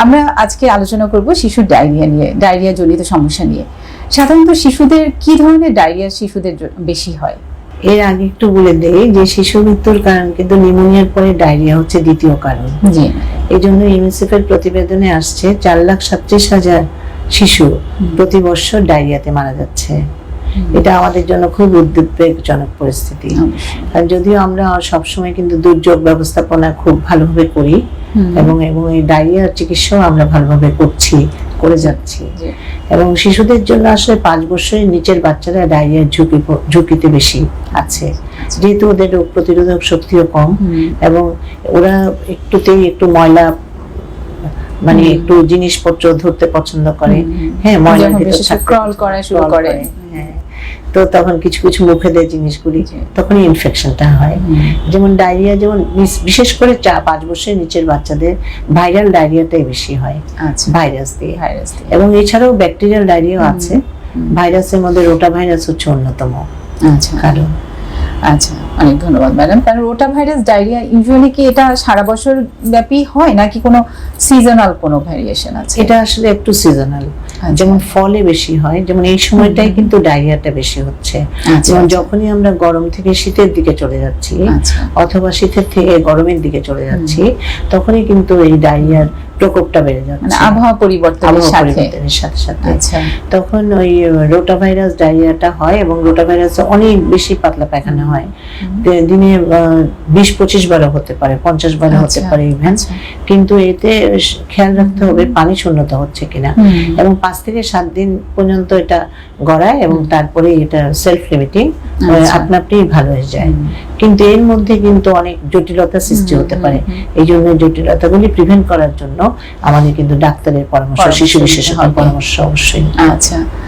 আমরা আজকে আলোচনা করব শিশুর ডায়রিয়া নিয়ে, ডায়রিয়া জনিত সমস্যা নিয়ে। সাধারণত শিশুদের কি ধরনের ডায়রিয়া শিশুদের বেশি হয়? এর আগে একটু বলে দেই যে শিশু মৃত্যুর কারণ কিন্তু নিউমোনিয়ার পরে ডায়রিয়া হচ্ছে দ্বিতীয় কারণ। জি, এই জন্য ইউনিসেফ এর প্রতিবেদনে আসছে 4,37,000 শিশু প্রতি বছর ডায়রিয়াতে মারা যাচ্ছে। এটা আমাদের জন্য খুব উদ্বেগজনক পরিস্থিতি। আর যদিও আমরা সবসময় কিন্তু দুর্যোগ ব্যবস্থাপনা খুব ভালোভাবে করি এবং এই ডায়রিয়ার চিকিৎসাও আমরা ভালোভাবে করে যাচ্ছি। এবং শিশুদের জন্য আসলে 5 বছরের নিচের বাচ্চারা ডায়রিয়ার ঝুঁকিতে বেশি আছে, যেহেতু ওদের রোগ প্রতিরোধক শক্তিও কম এবং ওরা একটু ময়লা মানে একটু জিনিসপত্র ধরতে পছন্দ করে। হ্যাঁ, ময়লার ভিতর স্ক্রল করা শুরু করে। হ্যাঁ, তো তখন কিছু কিছু মুখে দেয় জিনিসগুলি, তখনই ইনফেকশনটা হয়। যেমন ডায়রিয়া, যেমন বিশেষ করে 5 বছরের নিচের বাচ্চাদের ভাইরাল ডায়রিয়াটাই বেশি হয়, ভাইরাস দিয়ে। এবং এছাড়াও ব্যাকটেরিয়াল ডায়রিয়াও আছে। ভাইরাসের মধ্যে রোটা ভাইরাস হচ্ছে অন্যতম কারণ। আচ্ছা, অনেক ধন্যবাদ ম্যাডাম। কারণ রোটা ভাইরাস ডায়রিয়া ইউজুয়ালি কি এটা সারা বছর ব্যাপী হয় নাকি কোনো সিজনাল কোনো ভ্যারিয়েশন আছে? এটা আসলে একটু সিজনাল। যেমন ফলে বেশি হয়, যেমন এই সময়টাই কিন্তু ডায়রিয়াটা বেশি হচ্ছে। যেমন যখনই আমরা গরম থেকে শীতের দিকে চলে যাচ্ছি অথবা শীতের থেকে গরমের দিকে চলে যাচ্ছি, তখনই কিন্তু এই ডায়রিয়ার প্রকোপটা বেড়ে যাচ্ছে, মানে আবহাওয়া পরিবর্তনের সাথে সাথে। তখন ওই রোটা ভাইরাস ডায়রিয়াটা হয় এবং রোটা ভাইরাসে অনেক বেশি পাতলা পায়খানা হয়। দিনে 20-25 বারও হতে পারে, 50 বারও হতে পারে ইভেন। কিন্তু এতে খেয়াল রাখতে হবে পানি শূন্যতা হচ্ছে কিনা, এবং 5 থেকে 7 দিন পর্যন্ত এটা গড়ায় এবং তারপরে এটা সেলফ লিমিটিং আপনা আপনি ভালো হয়ে যায়। কিন্তু এর মধ্যে কিন্তু অনেক জটিলতা সৃষ্টি হতে পারে। এই জন্য জটিলতাগুলি প্রিভেন্ট করার জন্য আমাদের কিন্তু ডাক্তারের পরামর্শ, শিশু বিশেষজ্ঞের পরামর্শ অবশ্যই। আচ্ছা।